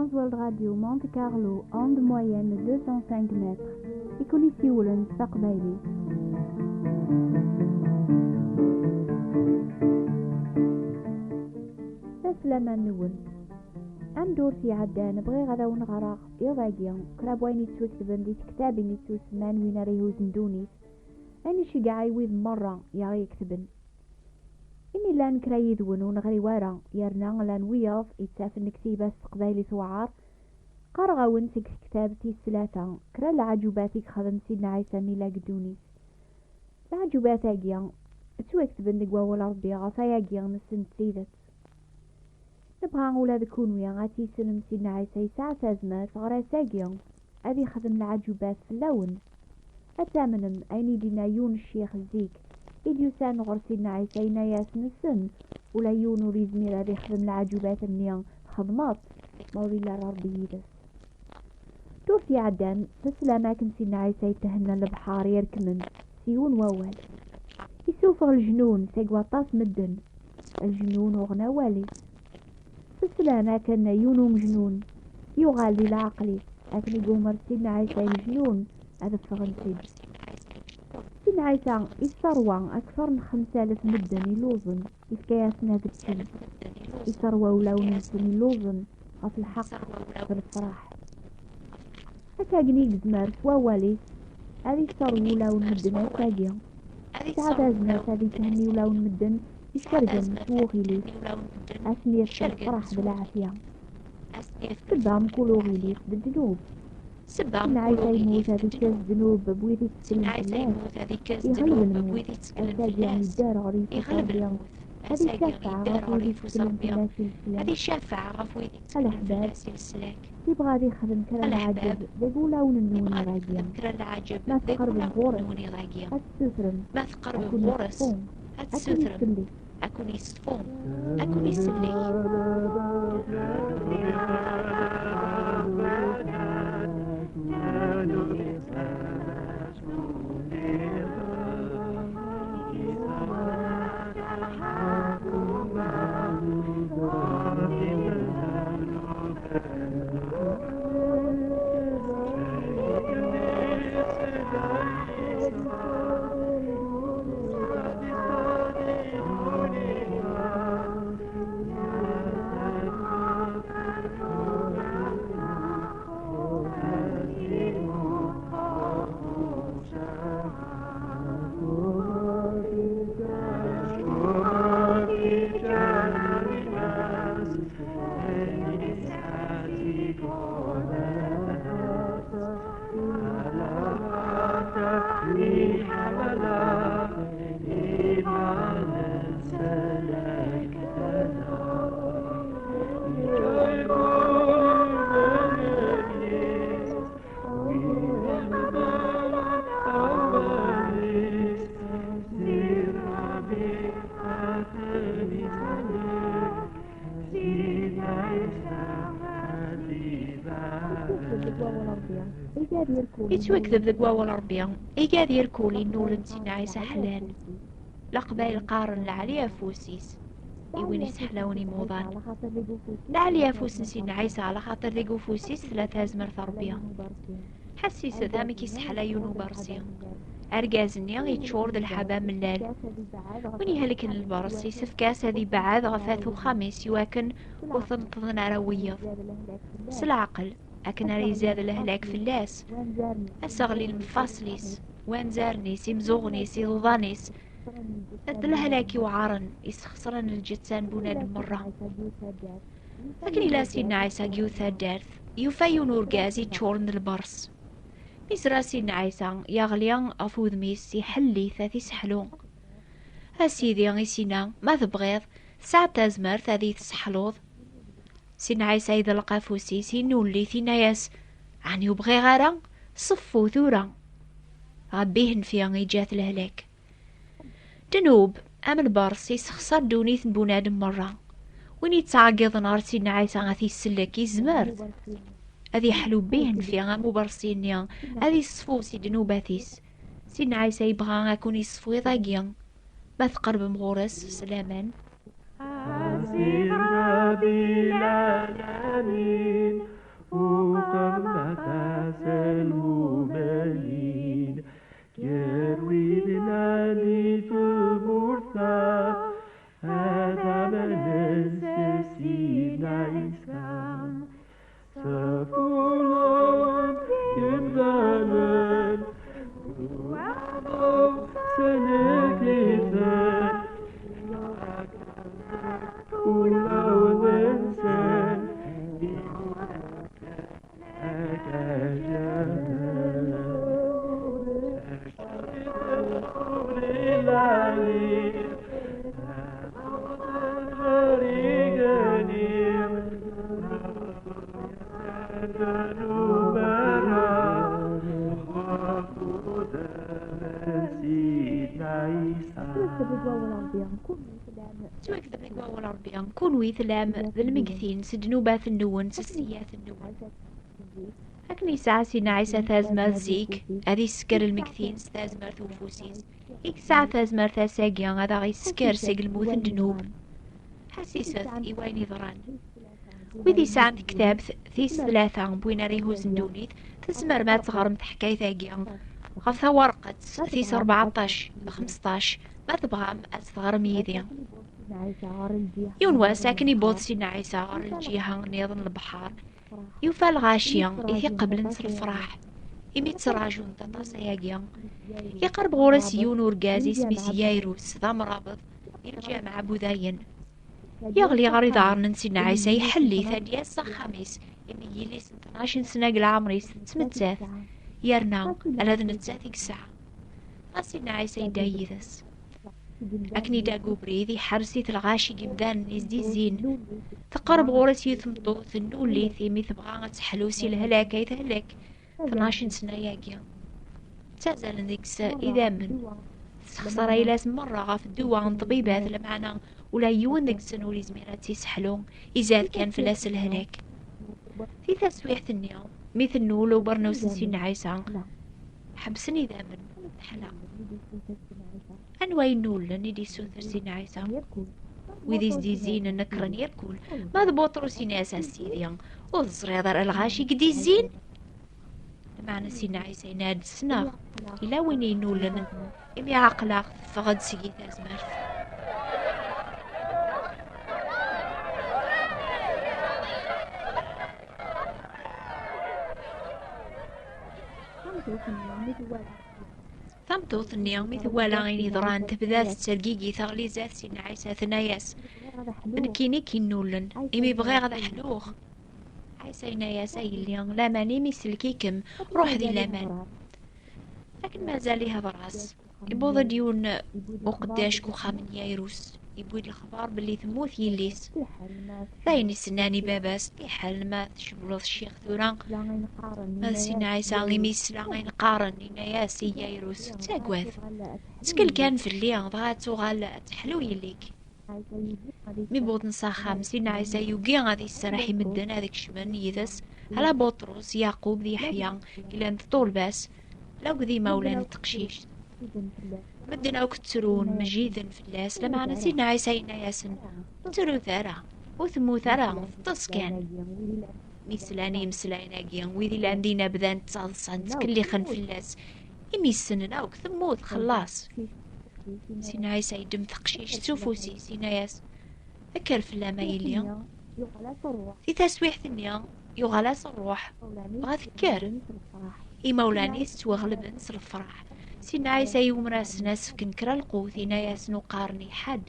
Transworld Radio Monte Carlo, onde moyenne 205 mètres. يكون يسيولن تقبايلي. السلامة نون. أندور في عدان بغي غدا ونغرق يضاقيا كرابوين يتوسبن دي كتابي نتوسمان وين ريهوز ندونيس أني شي قاعيويد مرة يا يكتبن إني لان كرايد ونون غري وارا يرنا لان وياض يتسافن كتيبة قبايلي ثوعار قرغاون تك كتابتي السلاتة كرا العجوباتي خدم سيدنا عيسى ميلا قدونيس العجوبات أجيان توكتبن دقوا ولا ربي غصايا أجيان نسن تسيدت نبغى نقول هذا كون ويا غاتي سلم سيدنا عيسى ساعة أزمات غرا ساقيا أذي خدم العجوبات في اللون الثامنم أيني دينا يون الشيخ الزيك إديوسان غر سيدنا عيسى ناياس نسن ولا يون وريزمير أذي خدم العجوبات النيان خدمات مولي لا ربي يدس دور في عدان تسلى كن سيدنا عيسى يتهنى البحار يركمن سيون ووال يسوفغ الجنون سيقوى طاس مدن الجنون وغنا والي السلامة كان يونو مجنون يغالي العقلي أكني قومر سيدنا عيسى مجنون هذا فغنسيد سيدنا عيسى يسروى أكثر من 5000 مدن يلوزن يسكياسنا هذا الشيء يسروى ولون يلوزن في الحق في الفرح هكا قنيق زمار سوالي هذه يسروى ولون مدن أساقيا سعادة زمار هذه تهني ولون مدن يسترجم سوغي لي أسني الفرح بالعافية سبام كلوغي لي بالجنوب سبام كلوغي لي بالجنوب بويدي تسلم الناس يغلب الموت يغلب الموت هذه شافعة غفويدي تسلم هذه شافعة غفويدي تسلم الناس السلاك يبغى ذي خدم كرا العجب بيقولون النون راجيا ما تقرب الغورس هتسوثرم ما تقرب الغورس هتسوثرم أكون يصفون أكون يسلك يتوكذب ذا قواو الربيع إيقاد يركولي نور سيدنا عيسى حلان لقبال قارن لعليا فوسيس إيوين يسحلوني موضان لعليا فوس سيدنا عيسى على خاطر ذي فوسيس 3 أزمر ثربيا حسيس ذامك يسحلا يونو برسيا أرقازني يتشور ذا الحبام اللال وني هلكن البرسي سفكاس هذي بعاد غفاث وخميس يواكن وثنطن رويض سالعقل أكن ريزاد الهلاك في اللاس أسغلي المفاصليس وانزارنيس يمزوغنيس يضانيس الهلاكي وعارن يسخسرن الجتسان بوناد مرة لكن إلا سيدنا عيسى جيوثا دارث يفايو نور غازي تشورن البرس ميسرا سيدنا عيسى يغليان أفوذ ميس يحلي ثاثي سحلون هاسيدي غيسينا ما تبغيض ساعة تزمر ثاثي تسحلوض سيدنا عيسى إذا لقى فوسيس ينولي ثناياس عني وبغي غارا صفو ثورا غبيهن فيها غيجات الهلاك دنوب أمن بارسي سخسر دونيث بونادم مرة وين يتعاقض نار سيدنا عيسى غاثي السلكي زمرت أذي حلو بيهن فيها غامو برسينيا أذي صفو سي دنوباثيس سيدنا عيسى يبغى غاكون يصفو يضاقيا ما تقرب مغورس سلاما أسير بلا الأمين with lali tubursa Adamanes Sinaisa Safulan Yudzalan Uano Seneklifen Ulawensen توكذب لك أول ربيع كون ويثلام ذا المكثين سدنوبات النون سسيات النون هكني ساعة سينا عيسى ثازمر زيك هذي سكر المكثين ستازمر ثوفوسيس إيك ساعة ثازمر ثاساقيان هذا غي سكر سيق الموت الجنوب حسيسة إيواني ضران وذي ساعة كتاب ثيس ثلاثة بوين ريهو زندونيت تزمر ما تغرم تحكاي ثاقيان غفثا ورقة ثيس 14 15 ما تبغى أتغرم يذيان يونوا ساكن يبوض سينا عيسى غار الجهة نيضن البحر يوفى الغاشية إذي قبل نصر الفرح إمي تراجون تطاس ياقيا يقرب غورس يونور غازي سميس يايروس ذا مرابط الجامعة بوذاين يغلي غريض عرن سينا عيسى يحلي ثانية الساعة خميس إمي يليس 12 سنة العمريس تمتزاث يرنا على ذن تزاثيك الساعة سينا عيسى يدايذس أكني داقو بريدي حرسي الغاشي قمدان نزدي الزين تقرب غورسي ثمطو ثنولي ثيمي ثبغا تحلوسي الهلاك يتهلك 12 سنة ياقيا تازال نديكس إذا من تخسر إلاس مرة غاف الدوا عن طبيبات لمعنا ولا يون ديك سنولي زميراتي سحلون إزاد كان فلاس الهلاك في تسويح النيوم مثل نولو برنوس سين عيسى حبسني ذا من حلا أنواي نول ندي سوثر سين عيسى وذيز دي زين نكرن يركول ماذا بوطرو سين أساسي ذيان وصريضر الغاشي قدي الزين معنا سين عيسى ناد السناغ إلا وين ينولن إمي عقلاق فغد سيجي تازمرث ثمتوث النيومي ثوالا غيني ضران تبذات تسرقيقي ثغلي زاث سينا عيسى ثناياس نكيني كينولن إمي بغي غدا حلوخ عيسى ناياس أي الليان لاماني ميسلكيكم روح ذي لامان لكن ما زال ليها براس يبوض ديون وقداش كو خامن يايروس يبوي الخبار باللي ثموث يليس لاين سناني باباس في حال ما تشبلوث الشيخ ثوران ما سينا عيسى غيميس لا غين قارن ياسي يايروس تاقواث سكل كان في اللي ضغات وغال تحلو يليك ميبوض نصاخام سينا عيسى يوقي غادي السراحي مدن هذيك شمن يذس على بطرس يعقوب ذي حيان إلا طول باس لو ذي مولان التقشيش مدن أو كترون مجيدا في اللاس لما أنا سيدنا عيسى ياسن ترو ثرى وثمو ثرى تسكن مسلاني مسلاناقيا ويدي لاندينا بدان تصالصان تكلي خن في اللاس إمي السنن أو كثموت خلاص سيدنا عيسى يدم تقشيش تشوفوسي سيدنا ياس ذكر في اللامة يليا في تسويح ثنيا يغلس الروح وغذكر إي مولاني استوغلب نصر الفرح سينا عيسى يوم راس ناس كنكرا القوثينا ياسنو قارني حد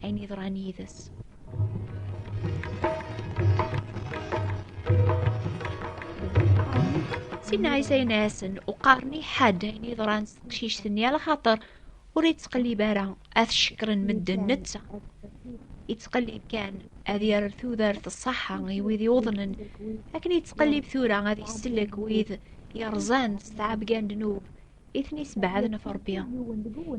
عيني ضراني ذس سينا عيسى ناسن وقارني حد عيني ضران تقشيش ثنيا لخاطر وريد تقلي بارا اث شكرا مدن نتسا يتقلب كان هذه ثوذر الصحة ويذ وضن لكن يتقلب ثورة هذه السلك ويذ يرزان استعب كان دنوب إثني سبعة نفر بيا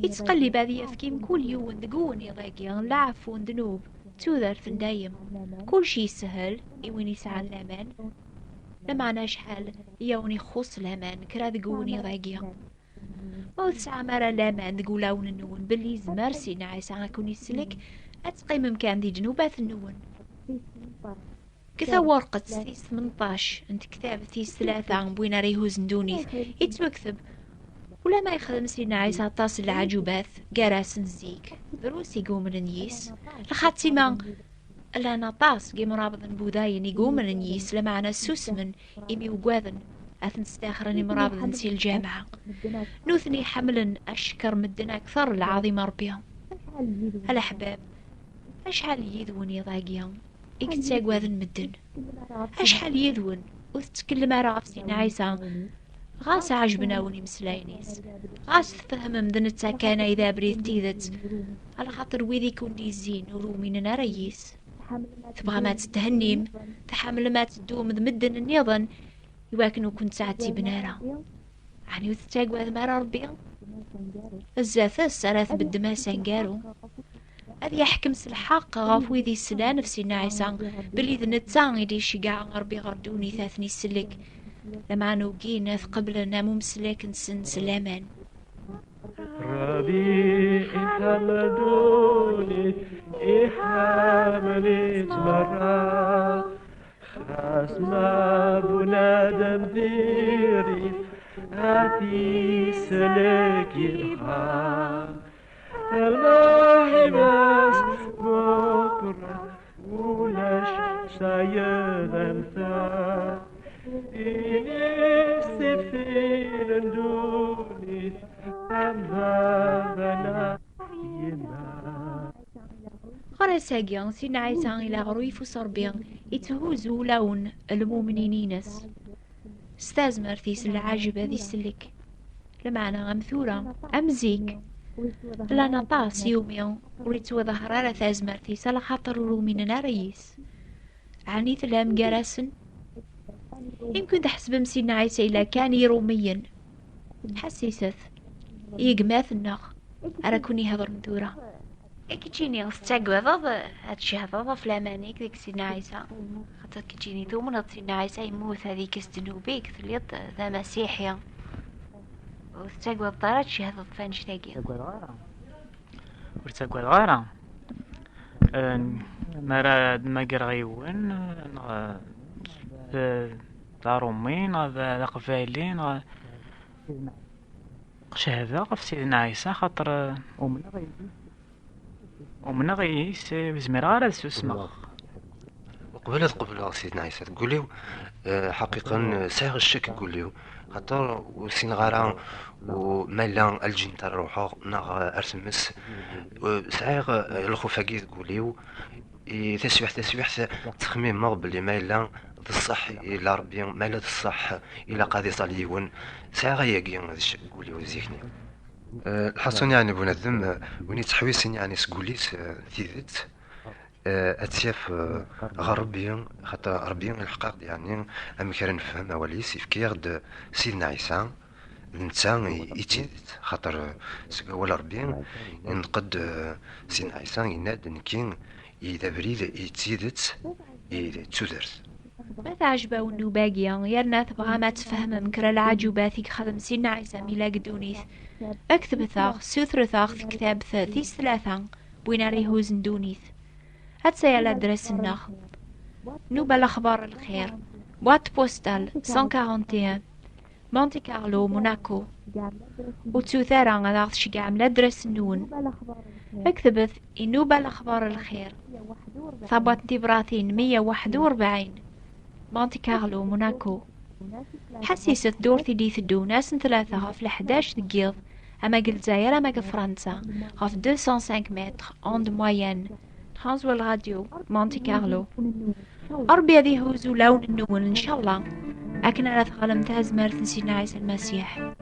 يتقلب هذه أفكيم كل يوم دقون يضايقيان لعفون دنوب ثوذر ثندايم كل شي سهل يوين يسعى الأمان لما شحال يوني خص الأمان كرا دقون يضايقيان موت ساعة مرة الأمان دقولاون النون باللي زمارسي نعيس عاكون يسلك أتقيم مكان دي جنوبات النون كثا ورقة ثيس 18 انت كتاب ثيس 3 بوين ريهو زندوني يتمكتب ولا ما يخدم سيدنا عيسى طاس العجوبات قراس نزيك دروس يقوم النيس لخاتي ما الا طاس قيم رابط بوداين يقوم النيس لمعنا سوسمن إمي وقواذن أثن ستاخرني مرابط نسي الجامعة نوثني حملا أشكر مدنا أكثر العظيم ربيهم هلا حباب أشحال يذون يضاقيهم إكتاق واذن مدن أشحال يذون وتتكلم على سيدنا عيسى غاس عجبنا وني مسلاينيس غاس تفهم مدن التاكانة إذا بريد تيذت على خاطر ويذي كون دي الزين ورومينا ريس تبغى ما تتهنيم تحمل ما تدوم مدن النيضن يواكنو كنت ساعتي بنارة يعني وتتاق واذ مارا ربي الزاثس ثلاث بالدما سانقارو هذا يحكم الحق غاف ويذي السلا نفسي عيسى بلي ذنتان يدي شقاع ربي غردوني ثاثني السلك لما نوقينا قبلنا ممسلك نسن سلامان ربي حمدوني حملت مرة خاص ما بنادم ديري هاتي سلك يرخى الله بس بكرة ولاش شايد امثال إني سفين دوني أمامنا يما خرساقيا سيدنا عيسى إلى غرويف صربيا يتهوزو لون المؤمنينينس استازمر ثيس العاجبة ذي السلك لمعنى أمثورة أمزيك لا نطاس يوميا وريت وظهر على ثازمر ثيس على خاطر رومينا ريس عنيت لهم جراسن يمكن تحسب مسيدنا عيسى إلا كان يروميا حسيست يقماث النخ أراكوني هذر مدورة كيجيني غستاقوى ضض هادشي هضض في لامانيك ديك سيدنا عيسى خاطر كيجيني ثومن سيدنا عيسى يموت هذيك استنوبيك ثليط ذا مسيحيا وستاقوى الضارات شي هضض فانش تاقيا ورتاقوى الغارة مرا دماقر غيوان دارومين ذا قفايلين شهادة قف سيدنا عيسى خاطر ومن غيس بزمير غير سوسمخ قبل سيدنا عيسى تقوليو حقيقة ساغ الشك تقوليو خاطر وسين غارا ومالا الجن تاع روحو ناغ ارسمس ساغ الخفاقي تقوليو تسويح تخميم مغ بلي مالا الصح الى ربي مالا الصح الى قاضي صاليون ساغ ياقي هذا الشيء تقوليو زيكني الحصون يعني بنادم وني تحويسين يعني سقوليت ثيذت اتياف غربيا خاطر ربيا الحقاق يعني ام كان نفهم وليس يفكيرد سيدنا عيسى الانسان يتيدت خاطر سقول ربيا ينقد سيدنا عيسى يناد نكين اذا بريد يتيدت تودرت ما تعجبه انه باقيا يرنا تبغى ما تفهم مكر العجوبات خدم سيدنا عيسى ميلاق دونيث اكتب ثاغ سوثر ثاغ كتاب ثلاثيس ثلاثة بوين ريهوز دونيث هاتسا يلا درس النخ نوبة الأخبار الخير بوات بوستال 141 مونتي كارلو موناكو وتوثارا غاض شقا عملا درس النون اكتبت نوبة الأخبار الخير ثابت تبراثين 141 مونتي كارلو موناكو حسيست دورتي دي ثدو ناس ثلاثة في 11 دقيقة أما الجزائر أما فرنسا غاف 205 متر أوند موين ترانزوال راديو مونتي كارلو أربي هذه هوزو لون النون إن شاء الله أكن على ثغلم تهز مرث سيدنا عيسى المسيح